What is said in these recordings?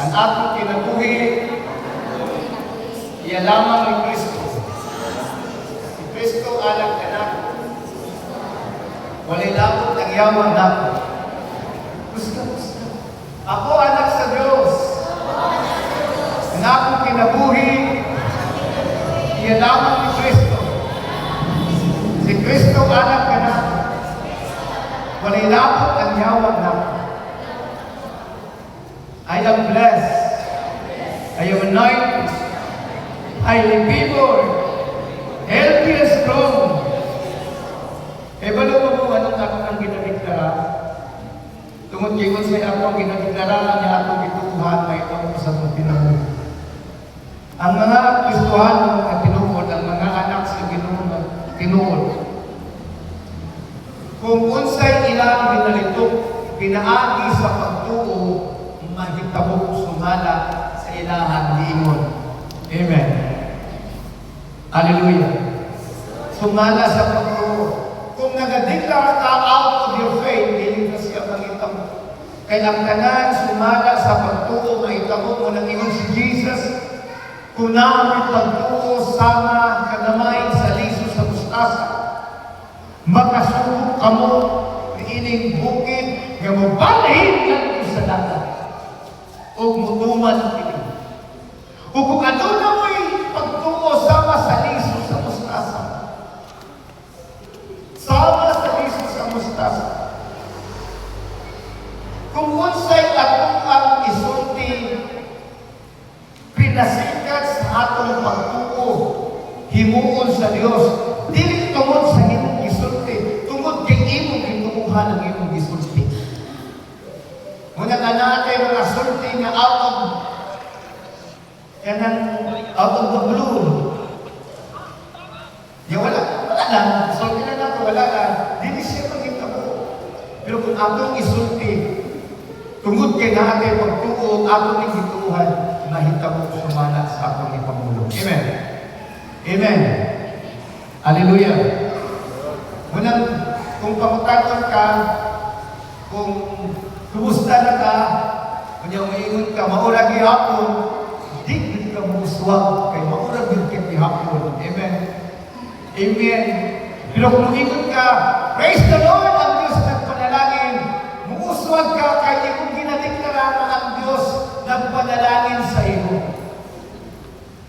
Ang atong kinabuhi, iya lamang ni Kristo. Si Kristo anak anak. Walay labot ang yaman nako. Gusto. Ako anak sa Diyos. Ang akong kinabuhi, iya lamang ni Kristo. Si Kristo anak anak. Walay labot ang yaman nako. I am blessed. I am anointed, highly favored, healthy and strong. Balo mo po anong akong ginadeklara? Tungod kayo sa akong ginadeklara niya akong itutuhan may itong sa mong tinamu. Ang mga Kristohan at tinuod, ang mga anak sa tinuod. Kung unsay ilang binalitok, pinaagi sa pagtuo, mahitabok sumala sa ilahan diingon. Amen. Hallelujah. Sumala sa pagtuo. Kung nagadeklara ka out of your faith, hindi ka siya mangitamo. Kailang tanan sumala sa pagtuo, mahitamo mo ng ingon si Jesus. Kung namin pagtuo sama kanamay sa liso sa mustasa, makasubok ka mo ining bukid nga mabalhin lang sa dagat. O mutuman kini. O kung ano na mo'y pagtuo sama sa liso sa mustasa. Sama sa liso sa mustasa. Kung unsay atong ang isulti, pinasikat sa atong pagtuo, himuon sa Dios, dili tungod sa imong isulti, tungod kay imong gitumuhan ang imong isulti. Muna na natin mga sulti nga out of the blue. Ya wala lang. Sulti na nato, wala lang. Dili siya magitabo. Pero kung atong isulti, tungod kay natin pagtuo, atong igituhan, mahitabo sumala sa atong ipamulo. Amen. Amen. Hallelujah. Muna, kung pamutagon ka, kung kumusta na ka, kung yung maingon ka, maurag ihapon, di ka muswag, kay maurag yung ihapon. Amen. Amen. Pero kung maingon ka, praise the Lord, ang Diyos nagpanalangin, muuswag ka, kaya kung ginadeklara na ang Diyos nagpanalangin sa iyo.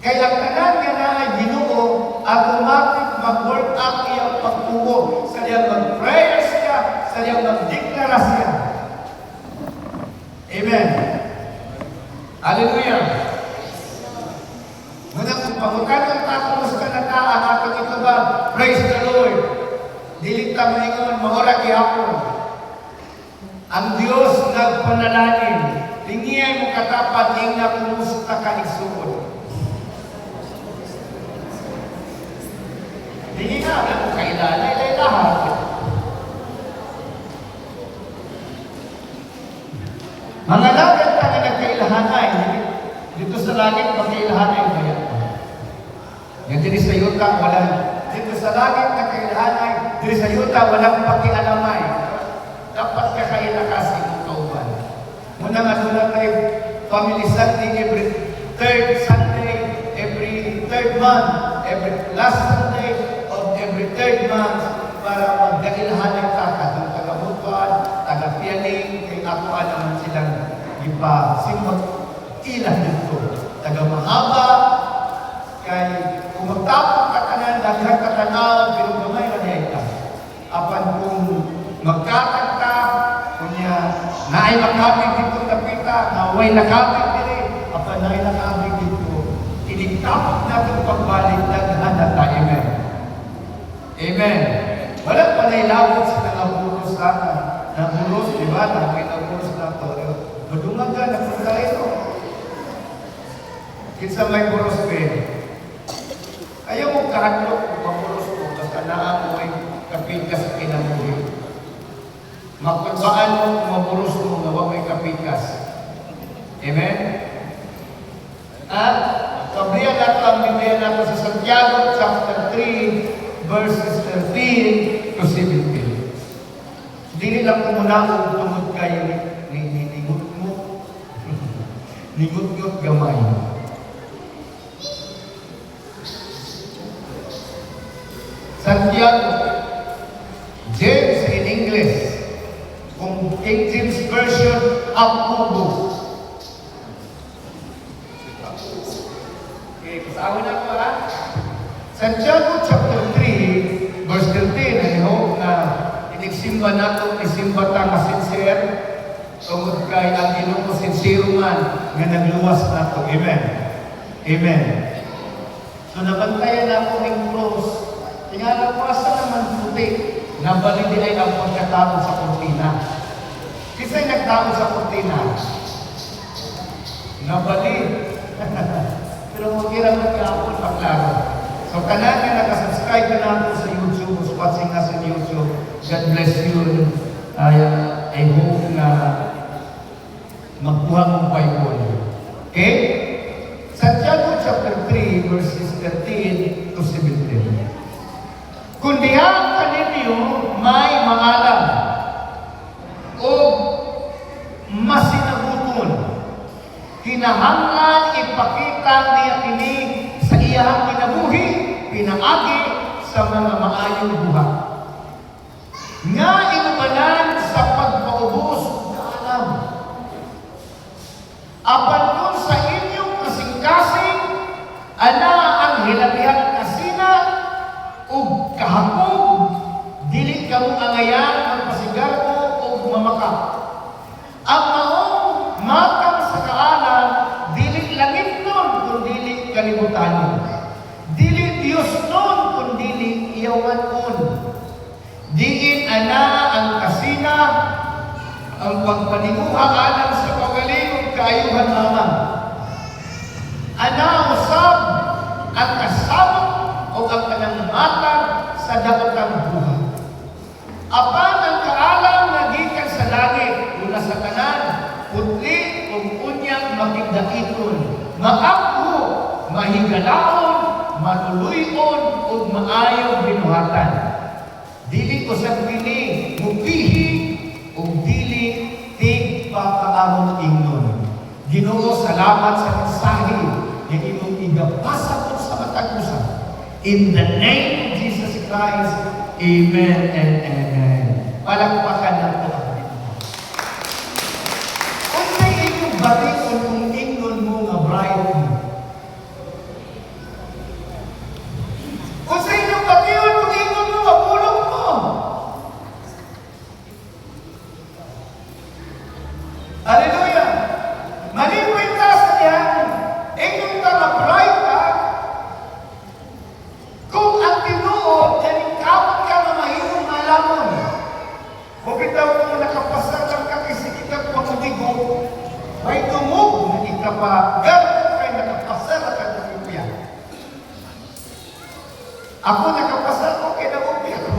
Kaya ang tanan nga na ay Ginoo, automatic mag-work out iyang pagtuo, sa iyang mag-prayer siya, sa iyang mag-deklara siya. Amen. Hallelujah. Muna kung pamutanan ta, kumusta na ta, ang ating ito ba? Praise the Lord. Dili ta maingon, maura gihapon. Ang Diyos nagpanalangin. Tingiyay mo katapat, ingna kumusta ka igsuod. Dili na, kung kailanay, ay lahat. Mga langit na nagkailahanay, dito sa langit magkailahanay kaya. Yan dito sa yuta, walang. Dito sa langit nagkailahanay, dito sa yuta, walang pakialamay. Dapat kakailakasin ang kauban. Muna nga doon tayo, family Sunday, every third Sunday, every third month, every last Sunday of every third month, para magkailahanay ka, katong taga-butuan, taga-pianing, kay ako naman silang iba simbag ilan dito. Taga-mahaba, kay kung magtapok ka tanan, daghan ka tanaw, pero gamay na niya ita. Apan kung magkakanta, kunya, naay nakabig dito napita, naway nakabig dito, apan naay nakabig dito, tinigtapok natin pagbalik, daghan na tayo. Amen. Amen. Wala pa na ilawot sa nangaburos sana. Naburos, di ba? May naburos na ito. Madungag ka, napunta ito. Kinsa may buros pa. Ayaw mo kahatlok kung maburos mo. Basta naamoy kapikas kinamuhi. Magpagbaan mo kung maburos mo na huwag may kapikas. Amen? At kabriyan nato ang Biblia nato sa Santiago chapter 3 verses 13 to 17. Dili lang kumunawag tungod kayo ni Nigut-gut gamay. Santiago, James in English, kung King James Version, Abubo. Okay, pasawin na ko ha. Santiago chapter 3, verse 13, I hope na isimba nato, isimba ta sincere, tungod kay ang Ginoo sincere man nga nagluwas nato. Amen. Amen. So nabantayan ako ng cross. Tingala ko asa naman puti. Nabalidi ay ang pagkatao sa kortina. Kisa'y nagtao sa kortina. Nabalid. Pero mag-irang magkakapon paklaro. So kanan nga nakasubscribe ka na ako sa YouTube, who's watching us on YouTube. God bless you. I hope na magkuha mong Bible. Okay? Santiago chapter 3, verses 13 to 17. Kundi ang kaninyo may maalam o masinabuton, kinahanglan ipakita niya kini sa iyang kinabuhi, pinaagi sa mga maayong buhat. Nga inubanan sa pagpaubos na alam. Apan kung sa inyong kasing-kasing, ana ang hilabihang kasina o kahapog, dili ka mong angayan ang pasigarbo o mamaka. Ang maong matang sa kaalam, dili langit nun kung dili kalibutan. Dili Diyos nun kung dili iyawan nun. Diin ana ang kasina, ang pagpanimuha alam sa pagaling o kaayuhan lamang. Ana usab ang kasama o ang kanang matang sa daotang buhay. Apan ang kaalam na gikan sa langit, mula sa kanan, putli o unyang makigdaiton, maakbo, mahigalaon, manuloyon o maayong binuhatan. Dili ko sa pili, mupihi o dili tigpakaaron ingnon. Ginoo, salamat sa mensahe na imong igapasa ko sa matag-usan. In the name of Jesus Christ, amen and amen. Palakpakan na po ang Ginoo. Kung may inyong batikon kung ingnon mo nga bride mo, kung sa inyong batikon kung ingnon mo nga pulong mo, hallelujah! Malipay ka sa diyan, ingnon ka nga bride ka, kung ang Ginoo, delikawat ka na mahirong malamon. Kung bitaw kung nakapasar lang ka kasi kita po ang umigo, may dumog na ikapa, gano'n kayo nakapasar at nagupya. Ako nakapasar ko kaya nagupya ko.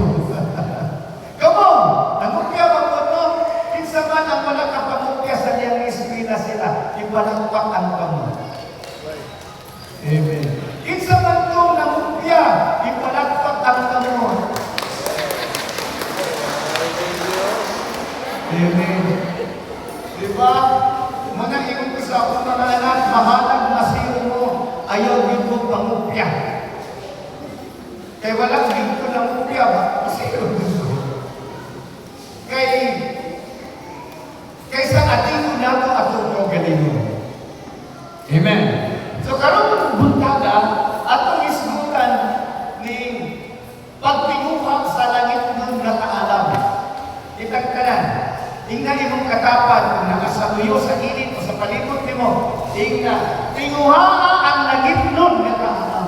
Come on! Nagupya ba po no? Kinsa man ang wala kapamupya sa niyang isipina sila, ibalangpak ang kamo. Amen. Kinsa man ito nagupya, ipalagpak ang kamo. Amen. Diba? Mga ingon ko sa akong mga anak, mahalag masiro mo, ayaw din mo pangupya. Kaya walang din ko nangupya ba? Masiro din ko. Kaysa atin ko na ito atong kaugalingon. Amen. So karon buntaga, atong isgutan ni pagtinguha sa langit nun na kaalam. Itagkanan, tingnan imong katapan kung nakasaluyo sa init o sa palibot nimo. Tingnan, tinguha ang langit nun na kaalam.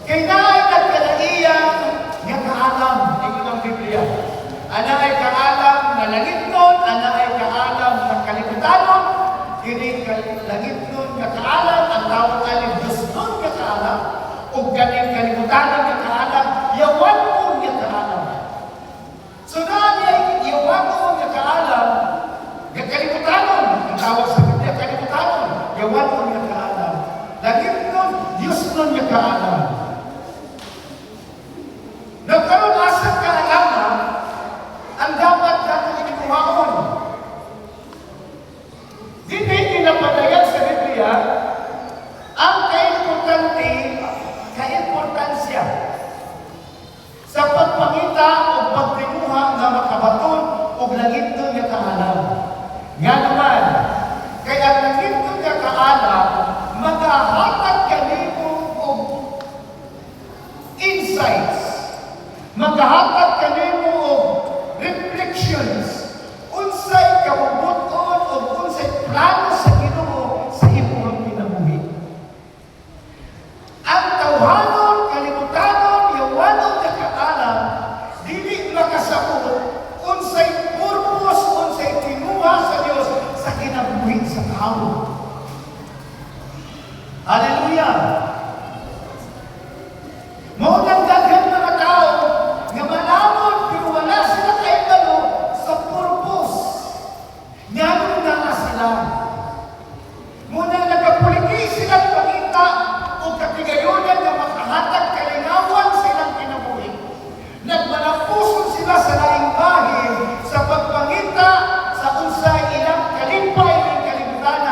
Kaya naay nagkalaiyang nga kaalam, tingnan ang Biblia. Ana ay kaalam na langit nun, ana ay kaalam na kalibutanon, kini langit nun nga kaalam, ang tawag alin Diyos nun nga kaalam, o ganing kalibutanon nga kaalam, yawan mo nga kaalam. So naanay, yawan mo nga kaalam, nga kalibutanon, ang tawag sa Biblia, kalibutanon, yawan mo nga kaalam. Langit nun, Diyos nun nga kaalam. Nagkaroon asang kaalaman, ang dapat natin ikinuhaon. langit doon nga kaalam. Nga naman, kaya ang langit doon nga kaalam, maghahatag kanimo og insights, maghahatag kanimo og reflections, unsay kabubuton o unsay plano sa Ginoo sa imong kinabuhi. Ang tawhanon, kalibutanon, yawanon nga kaalam, dili makasabot unsay purpose, unsay tinuha sa Dios sa kinabuhi sa tao. Hallelujah! Mao nang daghan mga tao nga malamon pero wala sila kahibalo sa purpose. Ngayon na sila. Muna nagapuliki silang pangita o katigayonan na makahatag kalingawan silang kinabuhi. Nagmanapuson sila sa laing bahin sa pagpangita sa unsay ilang kalimpay ng kalibutan.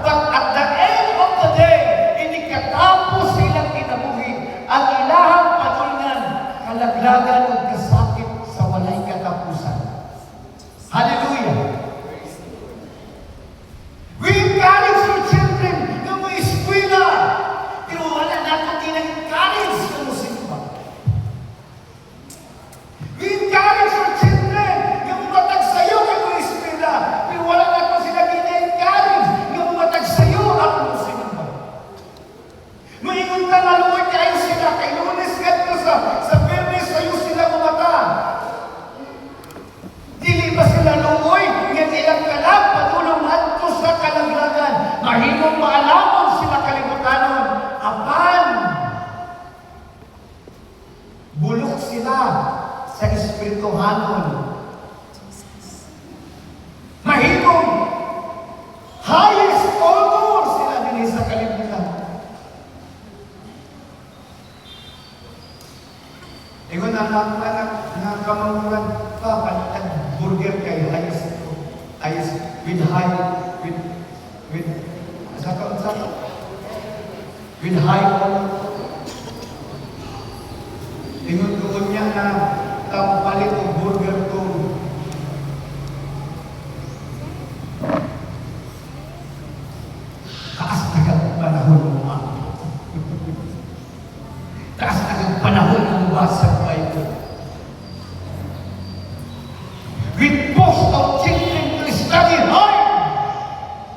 But at the end of the day, hindi katapos silang kinabuhi ang ilahang patulngan, kalaglagan o kasakit sa walay katapusan. Hallelujah! We encourage our children na mo eskwela, pero wala natin din-encourage na mo simba. We encourage our children na mo matagsayo kay mo eskwela, pero wala natin sila din-encourage na mo matagsayo ang mo simba. Maingon ka nga luoy kayo sila, kay Lunes ganito sa Bernes sayo sila mumata. Dili ba sila luoy? Ngayon ilang kalam, patulong hanto sa kalaglagan. Mahimong maalamon sila kalibutanon. Apan, bulok sila sa espirituhanon. Mahimong highest honor sila din sa kalibutan. Ingon na kamanguran pa, palitan burger kay highest with high, with high honor. Ingon doon niya na kampalit o burger ko. Taas tagang panahon mo ako. Taas tagang panahon mo ba sa Bible? With most of children to study hard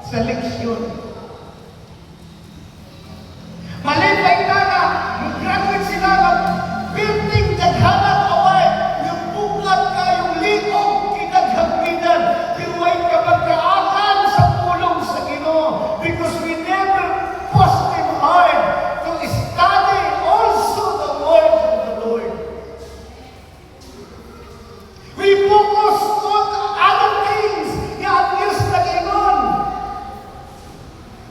sa leksyon. Malipay na nga, mag-graduate sila ng building daghanang award, yung buklat ka, yung liog, kinaghapinan, pero ay kamagkaakan sa pulong sa Ginoo, because we never pushed them hard to study also the word of the Lord. We focus on other things, nga ang Diyos na Ginoo.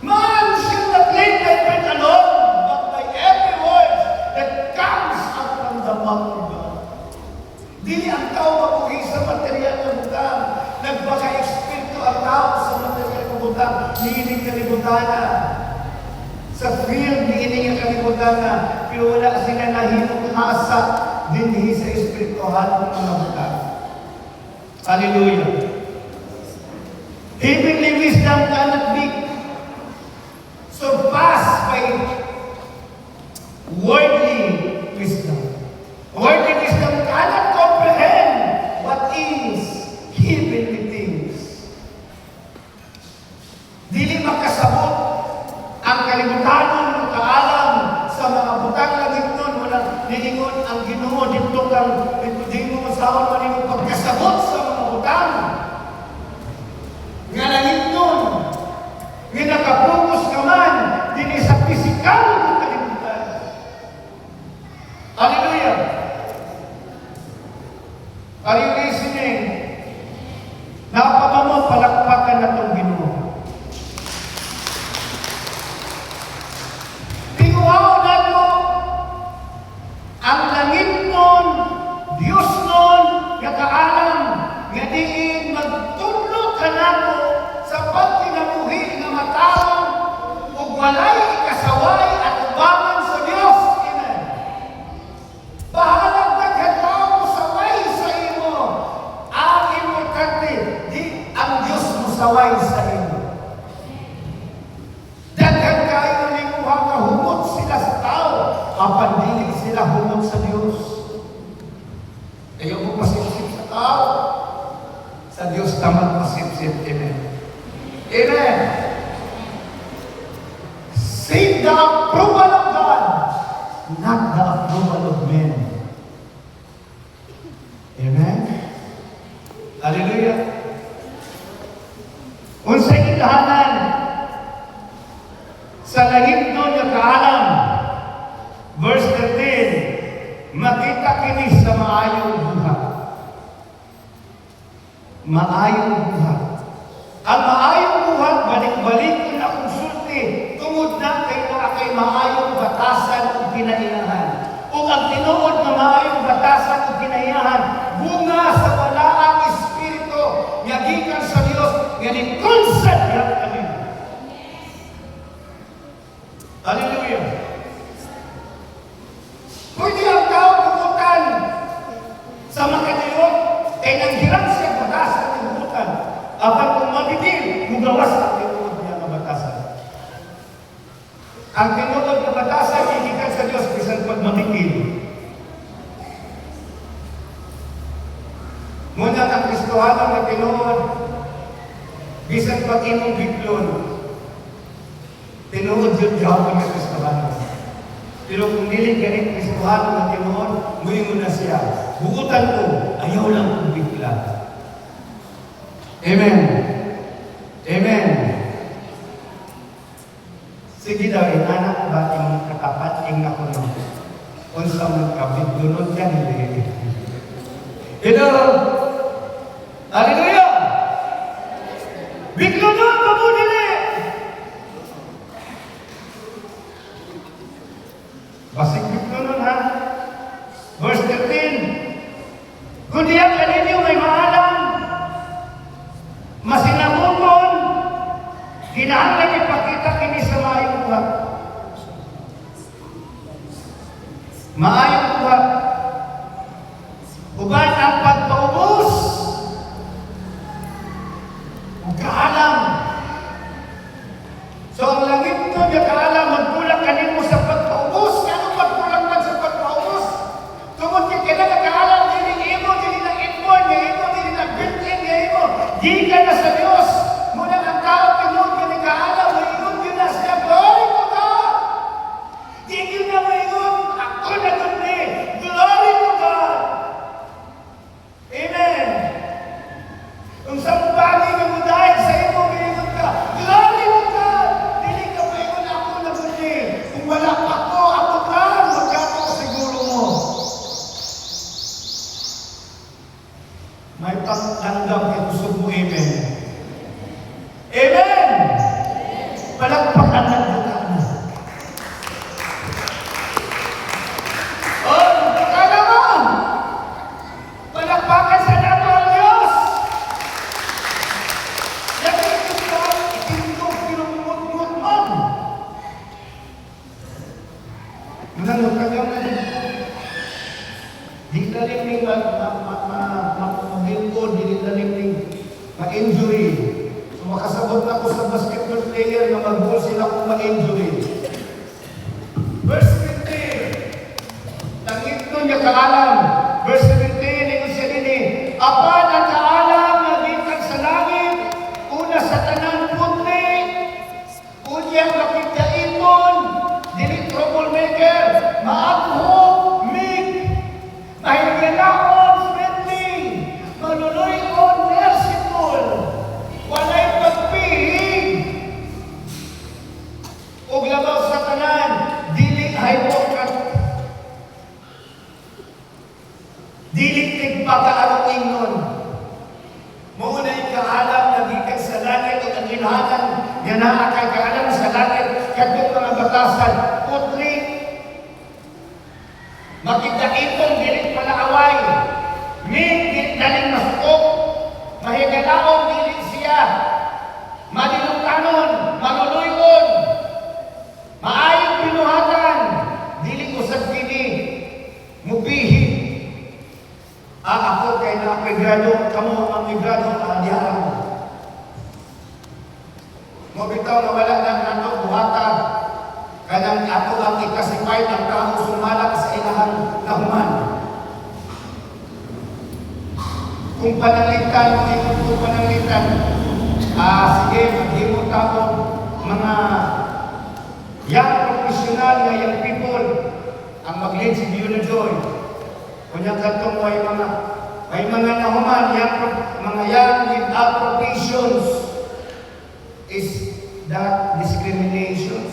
Man shall not live by bread alone, but by every word that comes out from the mouth of God. Dili ang tao mabuhi sa material na butang. Nagbaka-espiritu ang tao sa material na butang. Niinig kalibutan na. Sa field, niinig ang kalibutan na. Pero wala sila nahimong hasa dinhi sa espirituhan ng mga butang. Hallelujah. Heavenly wisdom cannot be surpassed by worldly wisdom. Worldly wisdom cannot comprehend what is heavenly things. Dili makasabot ang kalibutanon ng kaalam sa mga butang langit nun. Walang nilingon ang Ginoo dito kang dito sa awan mo pagkasabot sa mga butang. Nga langit nun, nga nakapokus ka man, din sa pisikal ng kalibutan. Hallelujah! Are you listening? Napaka mo, palakpakan na itong Ginoo. magsaway sa imo. Daghan kayo limuha nga humot sila sa tao, apan dili sila humot sa Dios. Ayaw mo pasipsip sa tao, sa Dios tamang pasipsip. Amen. Amen. Seek the approval of God, not the approval of men. Amen. Hallelujah. Unsay ilahanan sa langit no nga kaalam. Verse 13, makita kini sa maayong buhat. Maayong buhat. Ang maayong buhat, balik-balik ko na kung sulti, tungod na kay maayong batasan o kinailangan. O ang tinuod na maayong batasan o kinailangan, bunga sa walaang espiritu, nga gikan sa Dios, nga ni-consecrate kami. Hallelujah. Pwede ang tao bukutan sa makatiyot, kay nanghiram siya batasan ng bukutan. Apan kung mabigil, mugawas ang tinuod niya ng batasan. Ang tinuod ng batasan, gikan sa Dios, bisan pag mabigil. Muna ang Kristohano na tinuod, bisan pag imong biglon, tinuod yun Diyawag ng Kristohano. Pero kung dili ganit Kristohano na tinuod, muwi mo na siya. Bukutan ko, ayaw lang kong bigla. Amen. Amen. Sige daw, anak ba yung katapat, ing ako no? Unsa man ka, biglunod yan, hindi. Hello? Hallelujah! Biglunod ka mo nila! Basig biglunod ha? Verse 13, kung diyan kaninyo may maalam, masinamukon, kinahanglan ipakita kini sa maayong buhat. Maayong buhat. Uban ang pagpaubos o kaalam. So ang langit ko niya kaalam, magpulang kanin mo sa pagpaubos. Ano pagpulang man sa pagpaubos? Tungod ka na kaalam, dili imo, dili na inborn, dili na built-in, di ka na sa Diyos. Muna ang tao, pinod ka ni kaalam, mayroon ka na siya. Glory to God! Di ka na mayroon, ako na guni. Glory to God! Amen. Kung sa bagay ka mo dahil sa imo, mayroon ka. Glory to God! Dili ka mayroon, ako na guni. Kung wala pa ko, ako ka, magkako siguro mo. May pagtanggap kay gusto mo, amen. Amen! Palagpakan ng buka mo. Oh, buka naman! Palagpakan sa nato ang Diyos! Yan ang ito itindog pinumut-mut man. Nanong kanyang di daling ni mabingkod, di daling ni ma-injury. So makasabot na ko sa basketball player na mag-goal sila kung ma-injury. Verse 15, tangit nun niya kaalam. Verse 17, ito siya din apan ang kaalam na gikan sa langit, una sa tanan putli, unyang kapigdaipon, dili troublemaker, maagho, mahigalaon, friendly, manunoy-on, merciful, walay pagpihig, ug labaw sa tanan, dili hypocrite, dili tigpakaarong ingnon. Muna yung kaalam na gikan sa langit at ang ilhanan, yan na kay kaalam sa langit, kadtong mga batasan, putli, makikaiton, dili palaaway, may daling masukok, mahigalaon, dili siya, malilukanon, maluloyon, maayong pinuhatan, dili usab kini, mubihi. Ako kay na-grado, kamo ang grado, diharang mo. mo bitaw na wala na nato buhatan kanang ato ang ikasipay ng tao sumalak sa ilahang nahuman. Kung pananglitan, kung pananglitan, sige, maghimo tao mga young professional nga young people ang mag-lead si Biona Joy. Kunya katong may mga nahuman, mga young without professions is that discriminations.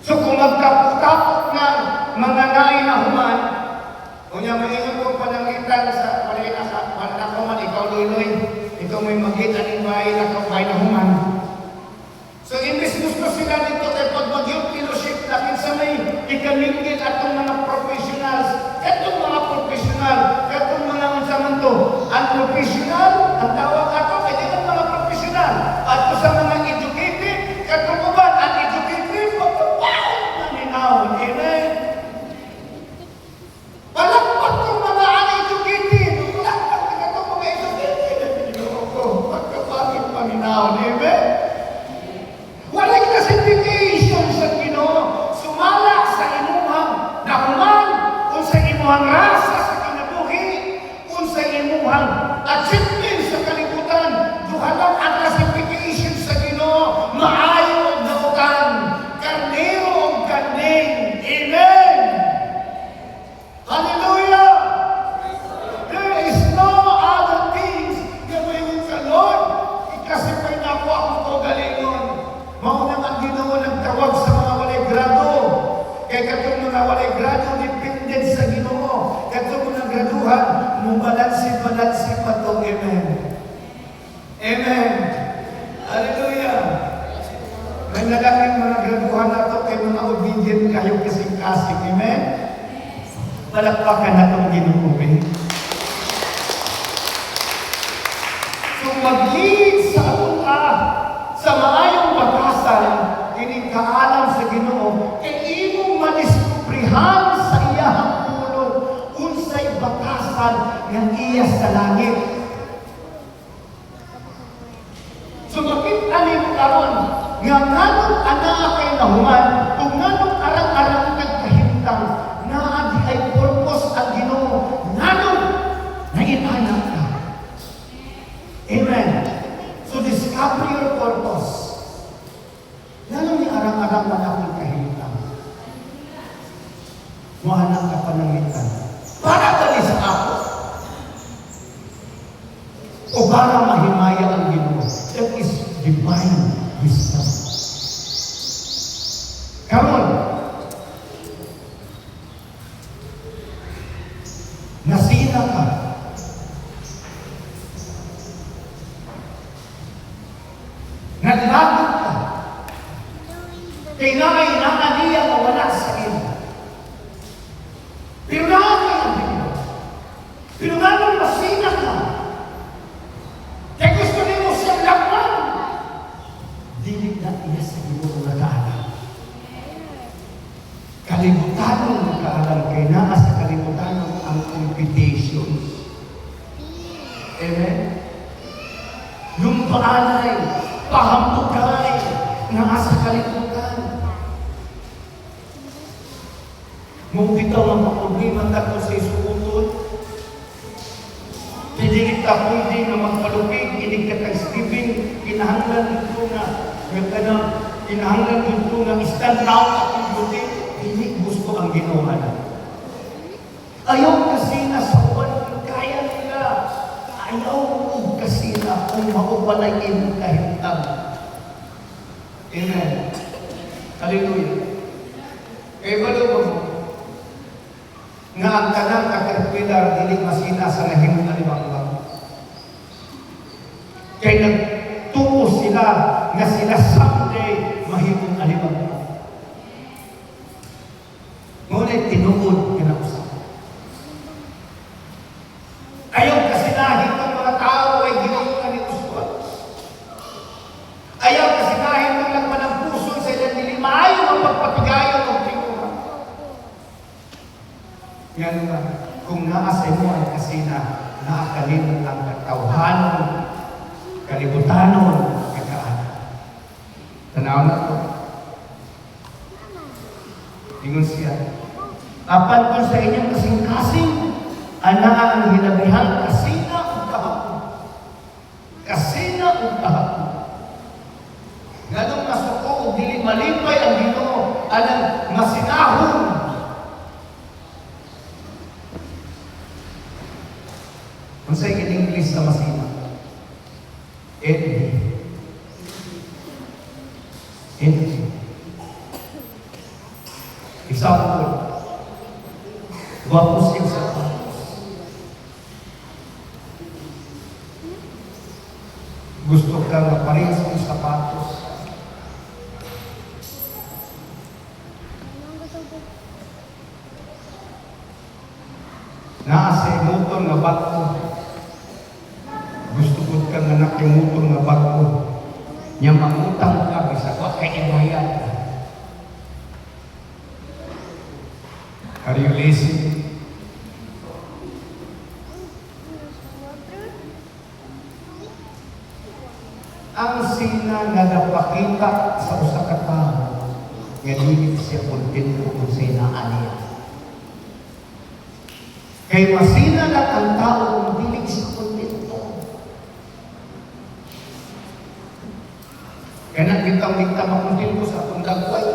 So kung magkaputapot ng mga nainahuman, kunya maingon ko panangitan sa pananakuman, ikaw luloy, ikaw may mag-hit aning bahay na human. So imbis gusto sila dito kay pag mag-youth fellowship, lakin sa may ikamingin atong mga professionals, katong mga professional, katong mga unsaman to, unprofessional, ang tawag ato, kaya di mga professional, at sa mga educated, katong uban, uneducated, magpapaon na ninaon. Amen? Palakpat kong mga uneducated, palakpat ka katong mga educated, pagkapangit paminaon. Amen? Walang classification sa Ginoo. Sumala sa imuhang nahuman, kung sa imuhang rasa sa kinabuhi, kung sa imuhang achievement sa kalibutan, duhalang ang classification sa Ginoo, maayo na utan, karnero o kaning. Amen! Hallelujah! There is no other things na mayroon sa Lord. Ikasipay na ako ang kaugalingon. Maunang ang Ginoo nagtawag sa mga walay grado. Kaya katong mga walay grado, dependent sa Ginoo. Katong mga graduhan, mubalansi-balansi pa to. Amen. Amen. Hallelujah. May nalangin mga graduhan na to kay mga obedient kayo kasing-kasing. Amen. Palakpakan na itong Ginoo. So mag-lead sa una, sa maayong batasan, inikaalam sa Ginoo, kay imong maniskuprihan sa iyahang ulo, unsay batasan ng iya sa langit. So makita niyo karon nga nganong ana kay nahuman, kung nganong arang-arang nagkahintang, naa di ay purpose ang Ginoo, nganong naitanak ka. Amen. So discover your purpose. Lalo ni arang-arang man akong kahintang. Muhanap ka panangitan. Para dali sa ako. O para mahimaya ang Ginoo. That is divine wisdom. Karon, nasina ka. Naglagot ka. Kay nangay nakaniya mawala sa iyo. Pero nakakay ang Ginoo. Pero nga nung masina ka, kaya gusto niyo mo siyang lakman, dilig na iya sa Ginoo na kaalam. Kalibutan mo kaalam, kay naa sa kalibutan ang competitions. Amen? Yung paanay, pahampugay, nasa kalibutan. Nung bitaw ang problema tayo sa isuutod, hindi kita pwede na magpalupig, hindi ka kay Stephen, kinahanglan dito na, kinahanglan dito na stand out at buti, hindi gusto ang ginawa na. Ayaw kasi na sa uwan, kaya nila. Ayaw mo kasi na kung maupalayin kahintang. Amen. Hallelujah. Kaya balo mo, nga ang tanang katerpilar dilig masina sa lahimong alimangbang. Kaya nagtuo sila nga sila someday mahimong alimangbang. Ngunit tinuod kinausap. Ayaw kasinahin ng mga tao ay ginawa ni Uswat. Ayaw kasinahin ng lagman ng puso sa ilang nilimayo ang pagpapigayon ng tingura. Yan ba? kung naa sa imo ay kasina, naakalin ang katawhanon, kalibutanon, kagaan. Tanaw na to. Ingon siya, apan kung sa inyong kasing-kasing, anaa ang hinabihang kasina o kahapon. Kasina o kahapon. Ganong masuko o dili malipay ang Ginoo, anang masinahon. Kung sa in-English na masina, envy. Envy. Example, guwapo siya sa sapatos. Gusto ka na parehas ng sapatos. Naa sa motor nga bago. Gusto ko ka nga nakimotor nga bago. Nya mangutang ka, bisa ko kay ibayad. Are you lazy? Ang sina nga napakita sa usa ka tawo, nga dili siya kontento kung sa inaan niya. Kay masina lang ang tao kung dili siya kontento. Kaya kita makontento sa atong dagway.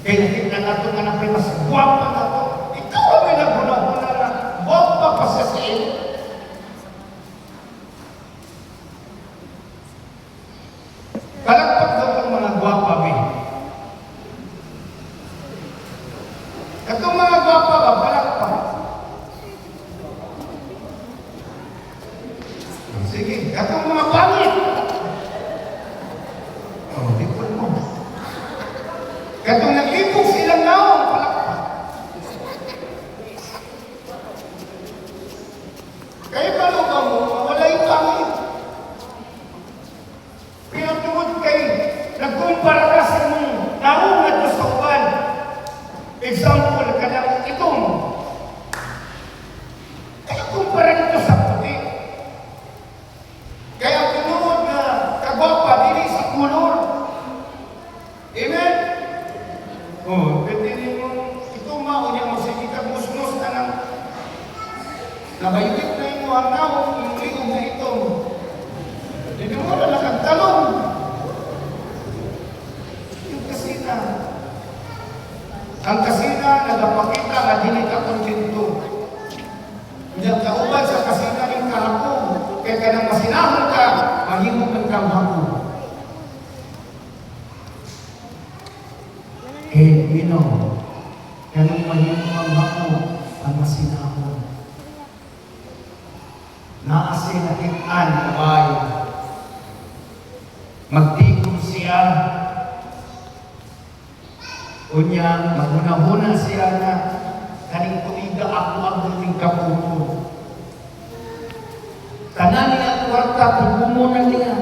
Kaya nakita nato nga na mas guwapa na to. Ikaw ang may naguna-guna na guwapa pa sa iyo. Palagpak daw itong mga guwapa, may. Itong mga guwapa ba, palagpak. Sige, itong mga pangit. Di po mo. Itong naglipog silang naong, palagpak. Kaya paano ba mo, wala yung pangit. Pero tungod kay nagkumpara ka sa mong naong na ito sa uban. Example, kanang itong. Kaya kumpara nito sa puti. Kaya tinuod na kagwapa, dili sa kulor. Amen? Pwede rin yung itong mao niya masigi kagmusnos na ng nabayibit na yung ang naong yung liog na itong. Hindi mo na nakagtalong. Yung kasina. Ang kasina, nagapakita na dili ka kontento. Diyan kauban sa kasina yung kahapon. Kaya ka nang masinahon ka, mahimog ng kahapon. Ganun mahimog ang hapon ang masinahon. Naasi nakitaan kabay. Magtigom siya. Unya, maghuna-huna siya na kaning tuiga ako ang muling kaputo. Tanan niya kwarta, tugumunan niya.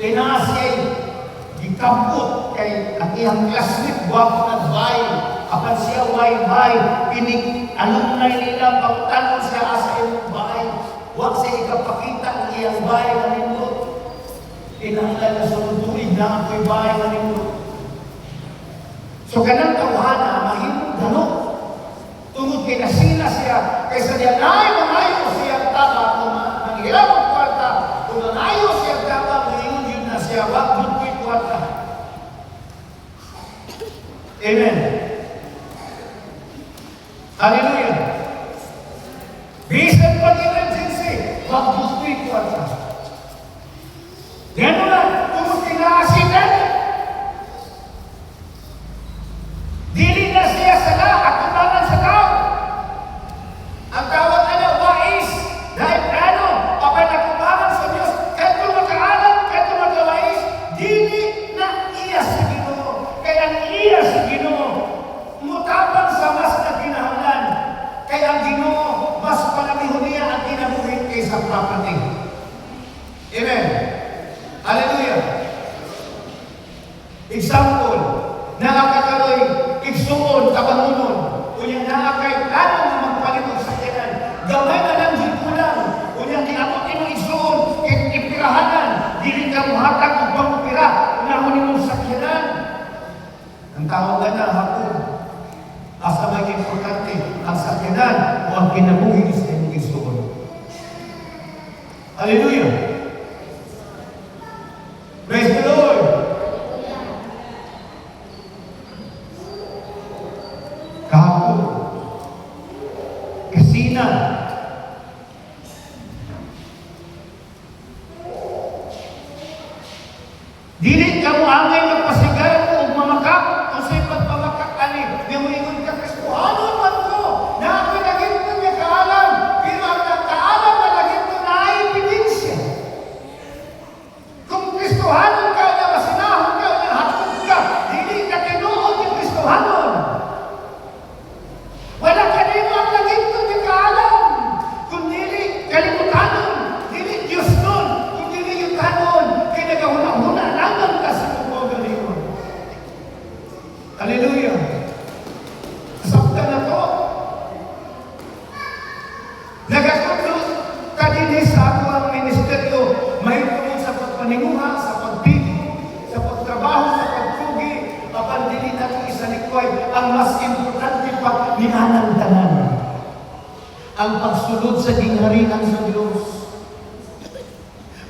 Tinasay, gikapot kay ang iyang classmate, guwapo na bay. Apan siya way-bay, alumni nila, pagtanong siya asa iyong bay. Huwag siya ikapakita ang iyang bay na nindot. Tinanglan na sa tutuig na ako'y bay na nindot. So kanang tawhana, mahimong ganok. Tungod kay nasila siya, kaysa diyan ay mangayo siya tama, kung nanghirap ang kwarta, kung nangayo siya tama, ngayon yun na siya, wag ko'y kwarta. Amen. Hallelujah. Bisan pag-emergency, wag ko'y kwarta. Gano'n na, tungod kay naasitan, dili na siya sala at tumanan sa tao. Ang tawag wais. Dahil papanakubangan sa Diyos. Kahit makaalam, kahit magawais, dili na iya sa Ginoo. Kaya ang iya sa Ginoo, mutabang sa mas na kinahanglan. Kaya ang Ginoo, mas panamihon niya ang kinabuhin kaysa property. Amen. Hallelujah. Example, nakakakaroy, igsuon, kabangunon, kunya na ang kinabuhi sa inyong isuon. Hallelujah! Praise the Lord! Kahapon, kasina, dili ka mo angay magpasigay o mamakap kung sa'y pagpamakak ani. Di mo ingon ka Kristohanon man ko na ako'y naging ko niya kaalam. Pero ang nakaalam na naging ko na ay ebidensya. Kung Kristohanon ka na masinahon ka na hatod ka, dili ka tinuod yung Kristohanon. Wala ka rin ang naging ko niya kaalam. Kung dili kalimutanon, dili Diyos nun. Kung dili yung kanon, kaya nagahuna-huna naman ka sa pagpagalingon. Hallelujah! Sakta na to. Nagatuloy ka din sa ako ang ministeryo, may tungkol sa pagpaninguha, sa pagbigo, sa pagtrabaho, sa pagpugi, papandili natin isa ni Koy, ang mas importante pa ninanandanan. Ang pagsulod sa gingharian sa Diyos.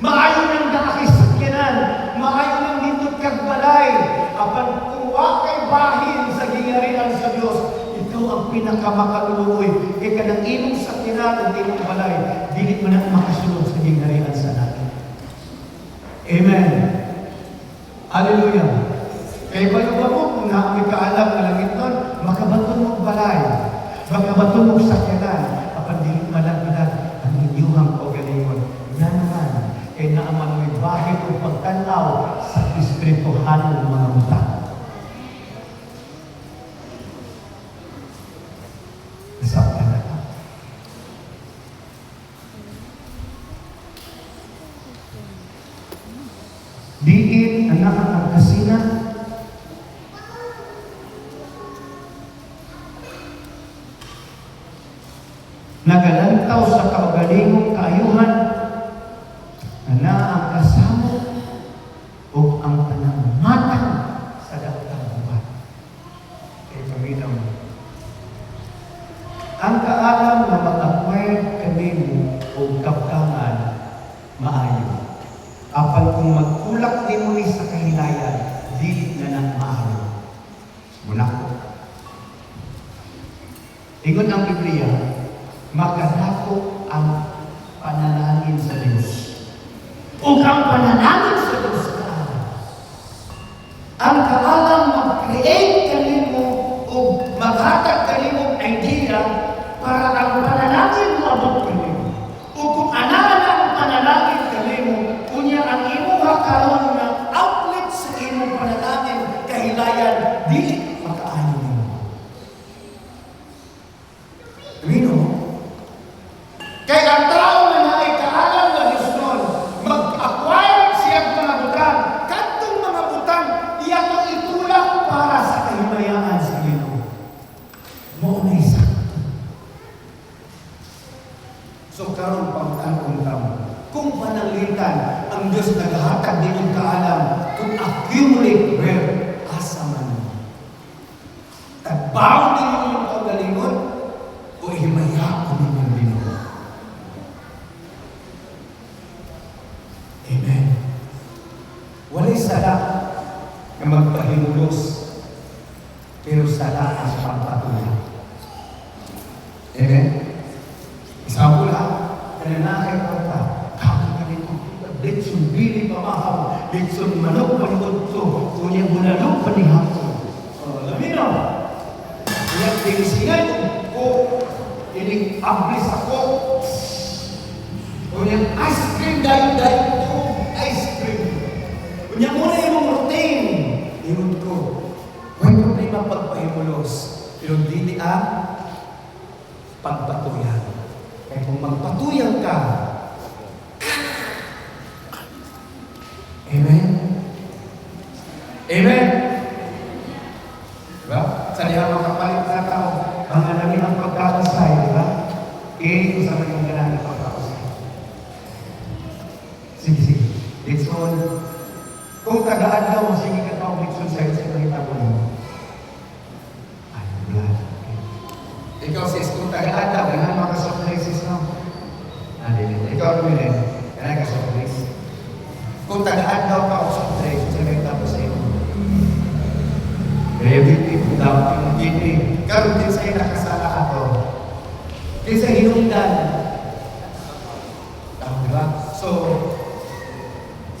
Maayo ng nakakisakyanan, maayo ng nindot kagbalay, apan kuwa kay bahin sa gingharian sa Diyos, ito ang pinakamakuluoy. Kaya ka ng imong sakyanan o imong balay, dili mo na makasulod sa gingharian sa natin. Amen. Hallelujah. Kaya ba mo, kung naamay kaalam na langit nun, makabaton mong balay, makabaton mong sakyanan, apan dili malaglag ang inyuhang pagalingon. Yan naman, kaya naaman may bahid o pagtanaw sa espirituhan ng mga utang. Nasakta na ka. Diin, anak ang kasina, nagalantaw sa kaugalingong kaayuhan na ang kasama o ang panangmatang sa daktang buwan. Kaya paminaw mo. Ang kaalam na mag-acquire kami mo o kapkangan maayo. Apan kung magkulak din mo sa kahilayan, dili na ng maayo. Muna ko. Ingon ang Biblia, magkadako ang panalangin sa Diyos. O ang panalangin sa Diyos kaalam. Ang kaalam mag-create kanimo o maghatag kanimo idea para ang panalangin mo abot kanimo. O kung anaan ang panalangin kanimo, kunya ang imong hakaron na outlet sa imong panalangin kahilayan, dili makaayo nimo. Amino? Kaya ang tao na naay kaalam na Diyos nun, mag-acquire siya mga butang. Kantong mga butang, iyan ang itulak para sa kahimayaan sa Ginoo. Mo na isa. So karon pang-tanong kung pananglitan ang Diyos naghahatag din ng kaalam, kung accumulate where asa man. Tagbaw din yung pagalingon, o himaya ko ninyong Ginoo. Amen. Walay sala na magpahimulos, pero sala ang pagpatuloy. Amen. Example ha, kananakay ko pa, kami ganito, litsun bili pamahaw, litsun manok panigod kunya bunalok panihapon. Lamino, kunya tinisingan ko, ini ablis ako. Kunya ice cream, dayon ko, ice cream. Kunya muna yung routine. Ingon ko, may problema pagpahimulos, pero dili ang pagpatuyan. Kaya kung magpatuyan ka, amen? Amen? Diba? Sa diha makapalit na tao, mga namin ang pagkakasay, diba? Ko sa mga ganang pagkakasay. Sige. Litson. Kung tagaan daw, sige ka tao, litson sa'yo sa mga tabo mo. I'm glad. Ikaw sis, kung tagaan daw, ganun makasurprise sis no? Ikaw rin, ganun ka surprise. Kung tagaan daw ka o surprise, sabi tapos sa iyo. Gravity, kung dapat yung gini. Karoon din sa'yo nakasala ako. Din sa hinungdan. Diba? So,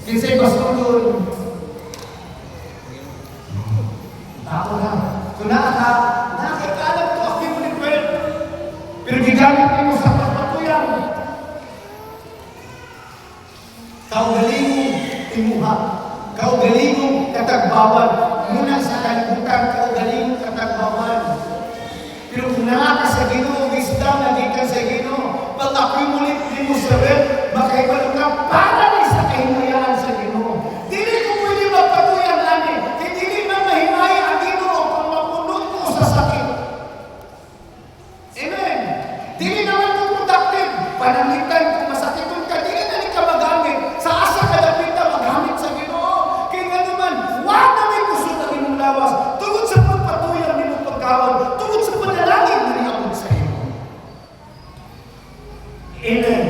din sa'yo basulun. Tao lang. So, nakakaalam ko ako yung ulit. Pero gigamit mo sa pagpatuyan. Kaugalingong timuha. Kaugalingong katagbawan. Muna sa kalibutan, kaugalingong katagbawan. Pero kung nakaka sa Ginoo, wisdom na di ka sa Ginoo, pag-accumulate din mo sa red, makaibalo ka para rin sa kahinayaan sa Ginoo. Dili ko pwede magpatuyan namin. Dili man mahimay ang Ginoo kung mapunod mo sa sakit. Amen. Dili naman kung productive. Panangitan kung masakiton ka, dili na ka magamit. Sa asa ka napita magamit sa Ginoo. Kaya nga naman, wag na may kusot ang inyong lawas. Tungod sa pagpatuyan nimo pagkaon, tungod sa panalangin na niabot sa iyo. Amen.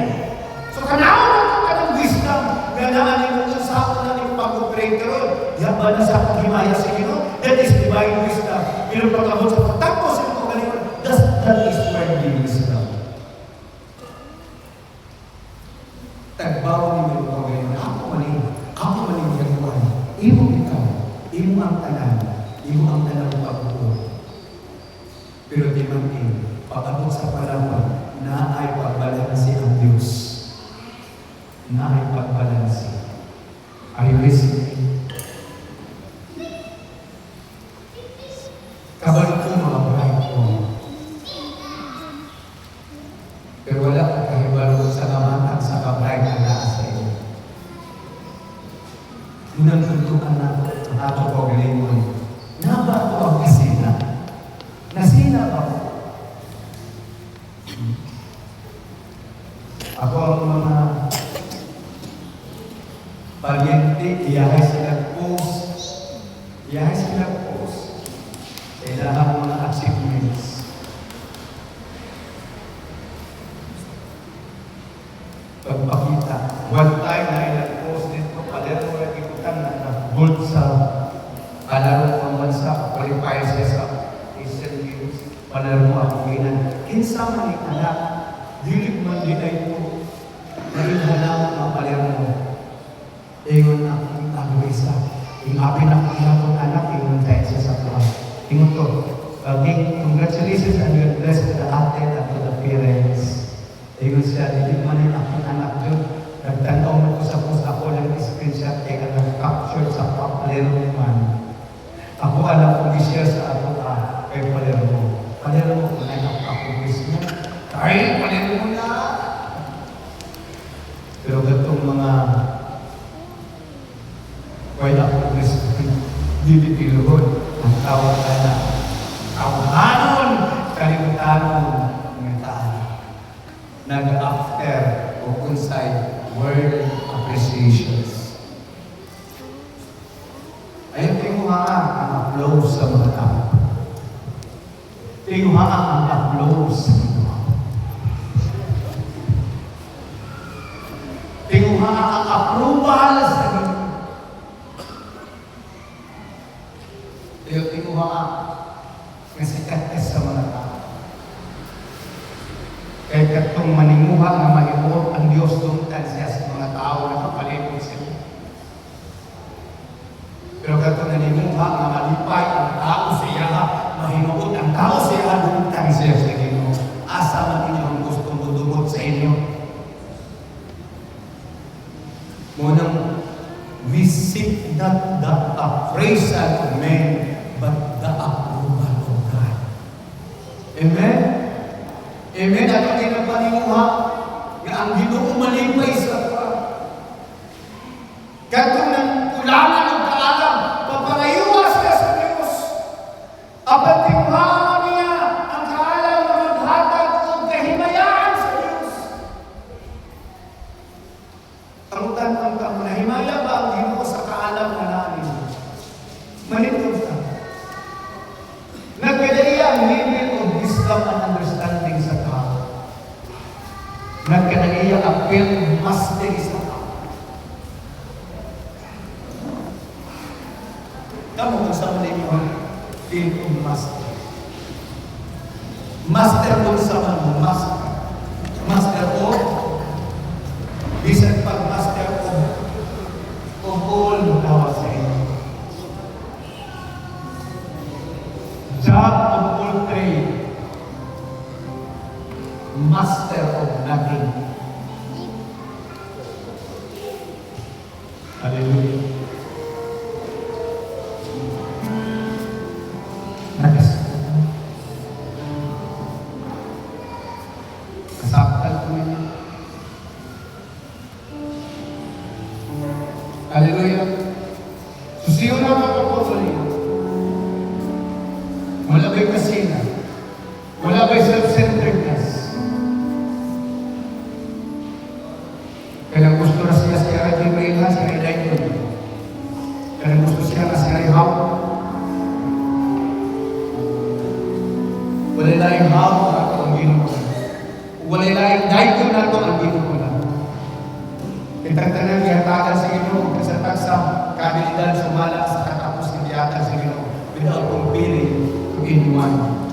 So kanawon mo ka ng wisdom nga naanin mo sa ako na niyong pag-operate karon. Yan ba na sa paghimaya sa Ginoo? That is divine wisdom. Pero pagkabot sa pagtakbo sa iyong kagalingon, that is worldly wisdom. Tagbaw ni mo ito ngayon. Ako man yung gagawin. Imo ikaw, imo ang tanan, imo ang tanan pag-uot. Pero di man pag-abot sa parapan, na ay pagbalansi ang Diyos. Na ay pagbalansi. Are you listening? Kabalik ko mga bride ko. Pero wala kang kahibalo sa naman at sa kabride na nasa iyo. Unang tuntukan na ang ato ko galingon. Naba ko ang kasina. Nasina ako. Ako ang mga paryente, iyahay sila post. Iyahay sila post. Sa ilahang mga achievements. Pagpakita. One time na ilang post dito, palero mo lang ikutan na gold sa palaro ng bansa, qualifier siya sa Asian Games, palaro mo ako ginan. Kinsa man yung anak, dilig man din ay po, naging halaman ang palaro mo. Ingon na akong agwisa. Yung apin akong inakong anak, ingon tayo siya sa buhay. Ingon to, congratulations and you're blessed to the athlete and to the parents. Ingon siya, dilig man yung akong anak doon. Nagtanaw mo ko sa post ako ng screenshot kaya nag-capture sa palaro man. Ako alam kong i-share sa ato kay palaro mo. Palaro mo kung nag-accomplish mo. Ay, palaro mo na! Pero gatong mga kaya accomplish dilipiluhod ang tawag na kawahanon, kalimutanon ng taan. Nag-after o kunsay word appreciations. Ayun, tinguhaan ang applause sa mga tao. Tinguhaan ang applause sa mga tao. Tinguhaan ang approval sa mga tao. Tinguhaan ang sikates sa mga tao. Kaya katong manimuha na manimuot ang Diyos dumtan siya sa mga tao na kapalipod sila. Pero katong nanimuha na malipay ang tao siya, mahinuot ang tao siya, dumtan siya sa Ginoo. Asa man inyo ang gustong budumot sa inyo. Munang, we seek not the appraisal of men, but the approval of God. Amen? Amen. At ang kinapanimuha nga ang Ginoo malipay sa pa. Katong ng kulangan ng kaalam, papangayuwas ka sa Diyos. Apat timuhaan niya ang kaalam na maghatag o kahimayaan sa Diyos. Tangutan ang nahimaya ba ang Ginoo sa kaalam na namin? Manitod ka. Nagkadaya ang level of wisdom and understanding. siya ang field master sa tao. Kamu kung sa mga yung field of master. Master kung sa mga master. Master o bisan pag master o all dawa sa inyo. Job of all trade. Master of nothing. Hallelujah. Kasaktan ko niya. Hallelujah. Susiyo na mga kapatid. Wala ba'y kasina? Wala ba'y self-centeredness? Kaya gusto na siya si Arati Mayla, si Arati Mayla. Kaya gusto siya na si Arihaw. Wala na yung haw na ito ang Ginoo. Wala na yung daito na ito ang Ginoo na. Kitagtanan niya tagal sa Ginoo, kasatag sa kabilidad sumala sa katapos ng biyatan sa Ginoo. Without comparing to anyone.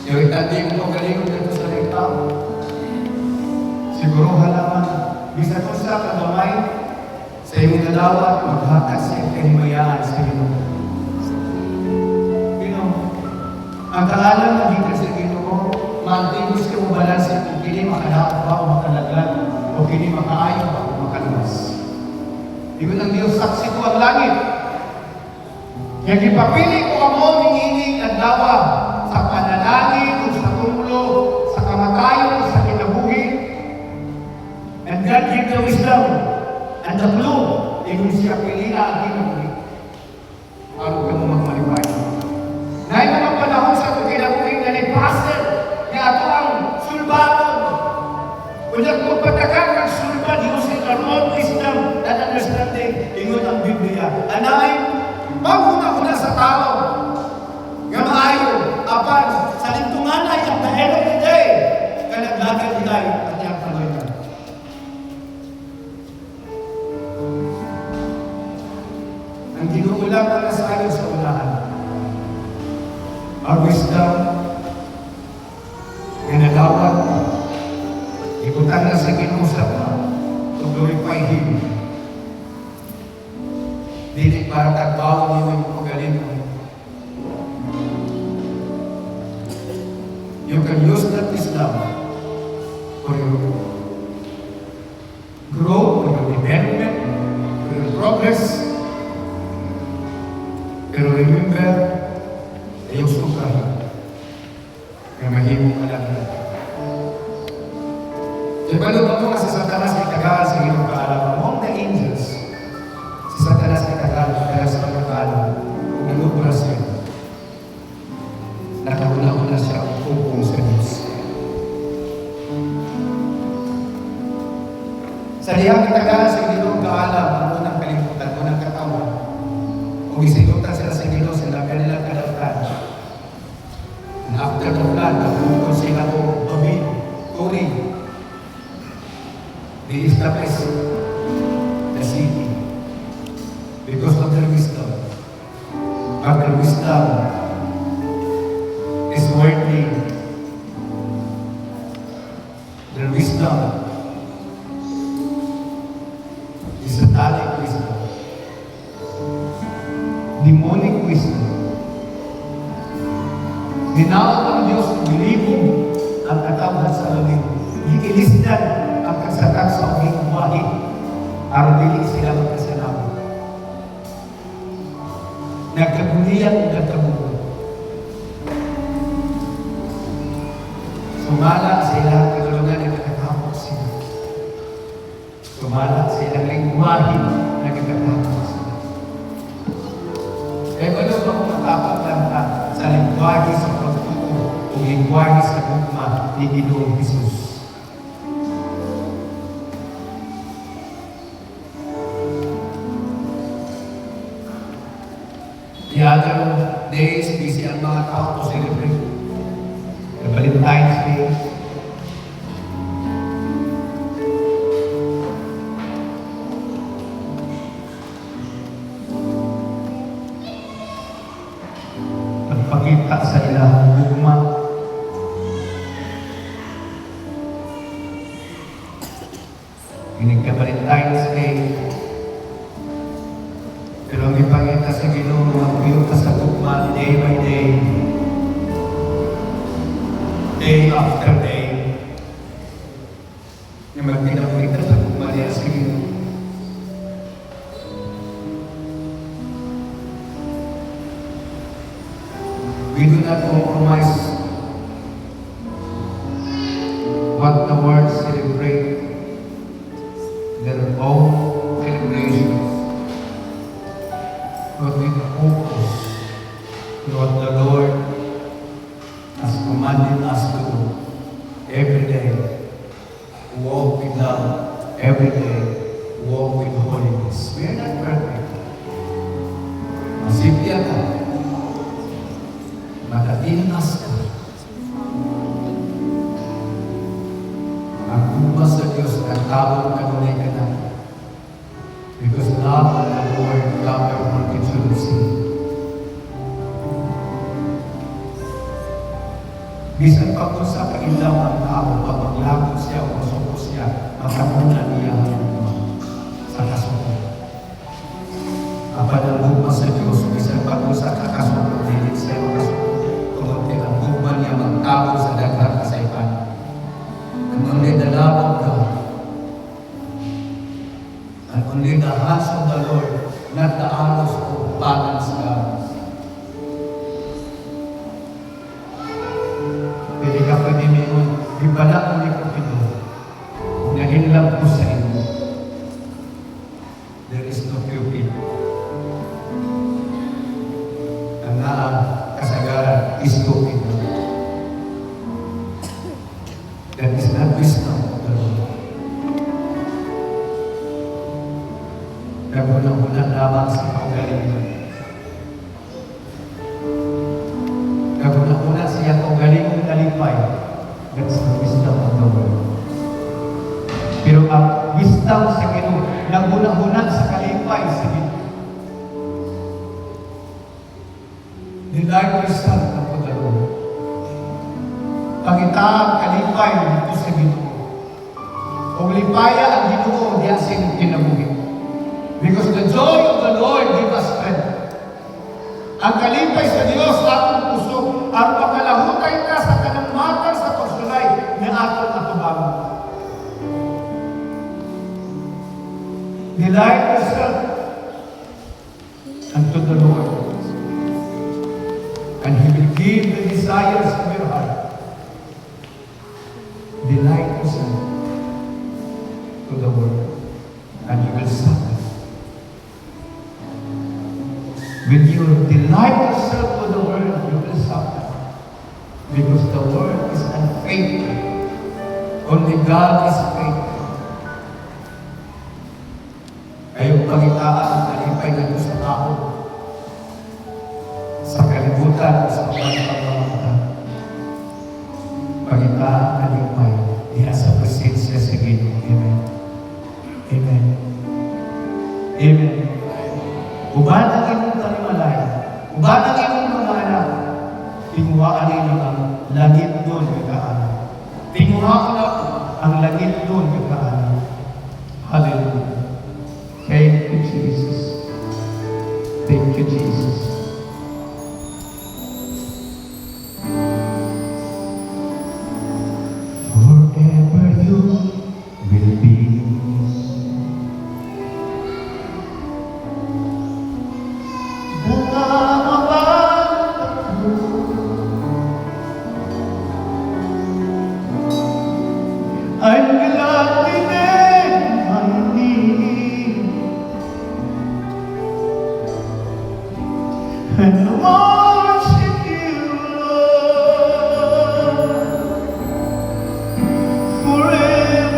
Yung itandi mo galing dito sa tao. Siguro halaman, bisa ko sa kagamay, sa iyong nalawat, maghatag sa kanimayaan sa Ginoo. Ginoo, ang kaalam na dito sa Ginoo, mantigos ka mo balansin kung kini makalaot ba o makalaglag, o kini makaayon ba o makaluwas. Iyon ang Diyos, saksi ko ang langit. Kaya ipapili ko ang mo minginig ang dawa sa panalangin o sa tumulo, sa kamatayon, sa kinabuhi. And God give the wisdom and the clue. Iyon siya pili na ang kinabuhi. Ano ka mo magmaliway? Dahil naman panahon sa ito kinabuhi na ni Pastor, nga ito ang sulbaton. Unyag mo patakang ang sulban, using the wrong wisdom and understanding. Iyon ang Biblia. Anay, pag-una-una sa tao, nga maayo, apan, sa lintungan ay at the end of the day, kanaglagan nilay at iyang pangalaman. Ang ginuulang na nasayo sa unahan, our wisdom, nga nalawag, ikutan na sa Ginoo to glorify Him. Dili para tagbaw niyo yung pagaling. You can use that wisdom for your growth, for your development, for your progress. Pero remember, ayaw suka. Kaya mahimo ka lang. Diba ba mo kasi Satanas ay tagaan sa iyong kaalam? Among the angels, si Satanas ay tagaan kaya sa iyong kaalam. Kung nalubra siya, nakauna-una siya ang pupong sa Diyos. Sa diyang tagaan sa iyong kaalam, ang unang kalimutan, unang katawan, kung isilutan sila sa Diyos, sila kanilang kalautan. And after the flood, napupong sila o Babin, Kuri, they established the city because of their wisdom. But their wisdom is worthy. Their wisdom is satanic wisdom. Demonic wisdom. Dinawag ang Diyos, bilibong ang katawhan sa langit. Iilisdan ang kasatak sa aming buhahin. Araw dili sila magkasalamat. Nagkagulian o nagkagulo. Sumala sa ilang kalulunan na nagkatapos sila. Sumala sa ilang lingwahin na nagkatapos sila. Kaya ano ba kung matapos lang ka sa lingwahin sa pagtuto o lingwahin sa bukma ni Ginoong Jesus? The other days, busy ang mga tao to celebrate the Valentine's Day. day after day. Na magpinapita sa kumanya sa Ginoo. We do not compromise what the world celebrate their own celebrations, but we focus on what the Lord has commanded us to do every day. Walk with love every day. Walk with holiness. We are not perfect. Masipya ka. Makatinas ka. Ang kumpa sa Diyos ang tawag kanunay ka na. Because love of the Lord, love of multitudes. Bisan pa kung sa kailaw ang tao, pag maglakot siya o masuko siya, makamunan niya sa kasuko. Kapag ang guma sa Diyos, bisan pa kung sa kakasuko, dilit siya makasuko. Kumunti ang guma niya magtago sa daghang kasaypan. And only the love of God, and only the hands of the Lord, not the arrows of balance God. Pwede ka pwede mingon, di pala ulit ko ito, nahinlap ko sa inyo. There is no cupid. Ang naang kasagaran is cupid. That is not wisdom of the Lord. Naguna-una lamang sa kaugalingan. Naguna-una siya kaugalingan kalipay. That's the wisdom of the world. Pero ang wisdom sa Ginoo, naguna-una sa kalipay sa Ginoo. Delight yourself unto the Lord. Pangitaan kalipay dito sa Ginoo. Kung lipaya ang Ginoo, diyan siya kinabuhi. Because the joy of the Lord gives us strength. Ang kalipay sa Diyos, atong puso, at makalahutay ka sa kanamatan sa pagsulay ni atong atubang. Delight yourself unto the Lord, and He will give the desires of your heart. Delight yourself to the Word, and He will suffer. When you delight yourself to the Word, you will suffer. Because the Word is unfaithful. Only God is faithful. Kayong pangitaan ang kalipay na sa tao, sa kalibutan, sa pagpapamata. Pangitaan ang kalipay, diya sa presensya sa Ginoo. Amen. Amen. Amen. Uban ang inyong talimalay, uban ang inyong mga anak, tinguhaan ninyo ang langit doon kagaanan. Tinguhaan na ang langit doon kagaanan. Hallelujah. Thank you, Jesus. Thank you, Jesus. Forever you will be. I'm glad we met my need, and I worship you, Lord, forever.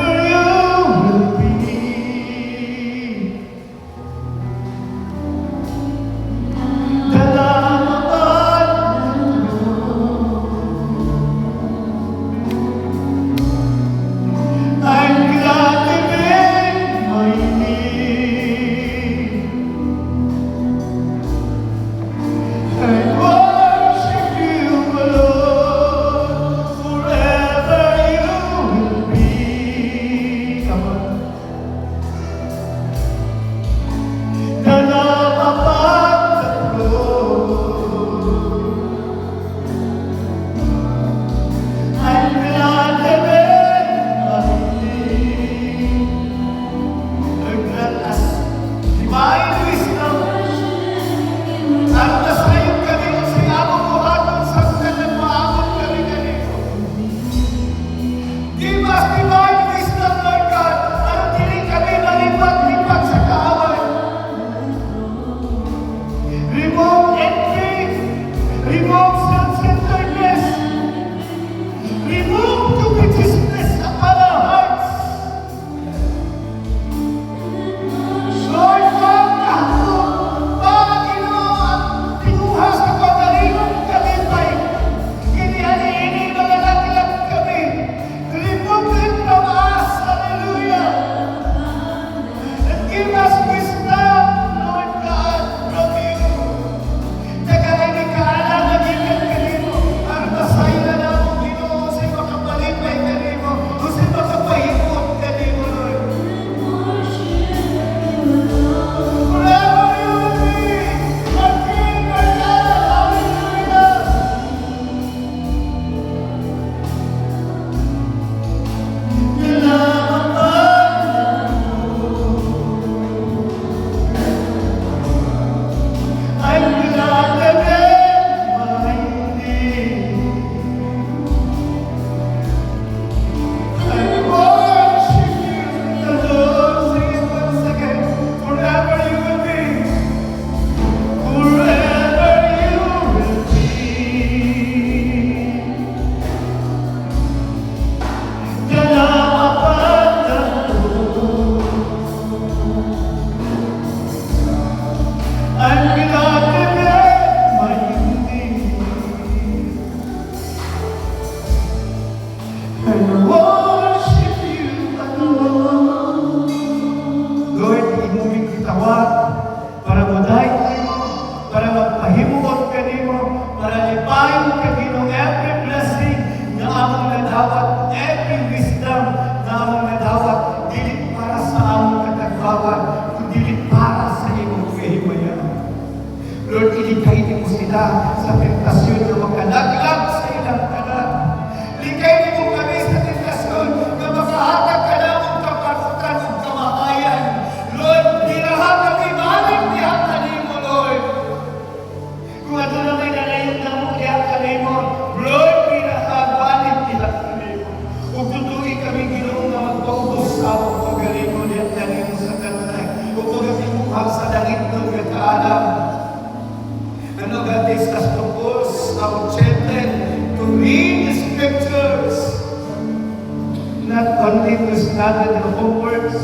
study, to study your homeworks,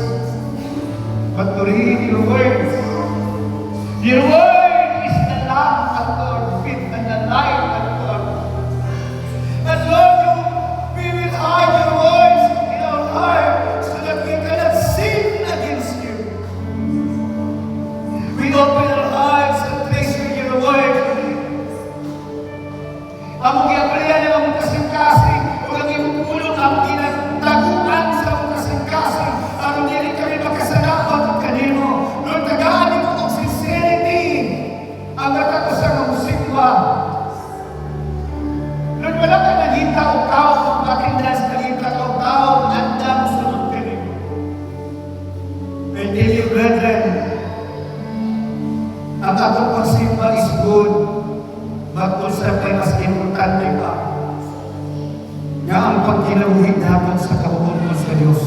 but to read your words. Your word is the lamp unto our feet and the light unto our path. And Lord, we will hide your words in our heart so that we cannot sin against you. We open our hearts and treasure your word. Among iaprihan ng among kasing-kasing, o ang iyong pulong ang tinataguan sa among kasing-kasing, aron dili kami magkasalamat ang kanimo. Lord, tagaan mo ang sincerity, ang katakusan ng musikwa. Lord, wala ka nagita o tao, kung bakit nasa nagita o tao, nandang sunod kanimo. My dear brethren, ang atong pagsimba is good, but kung sa mas importante pa, nga ang pagkinabuhi natin sa kabubuhan sa Diyos,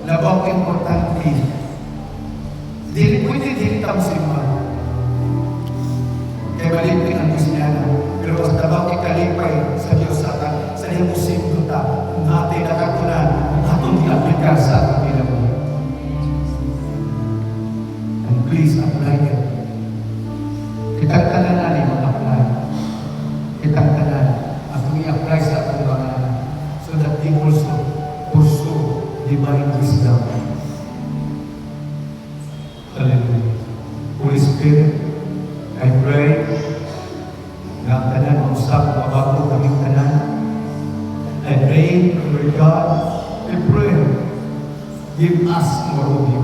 labang importante. Pwede tamo simba. Kaya malipin ang Kristyana, pero sa labang ikalipay sa Diyos sa iyong musimbo ta, natin nakatunan, atong i-aplika sa atong kinabuhi. And please apply it. Kitang tanan mag-apply. Kitang tanan at i-apply sa ating mga so that they also pursue divine wisdom. Hallelujah. Holy Spirit, I pray na ang tanan usap mabago kaming tanan. I pray, Lord God, I pray, give us more of you.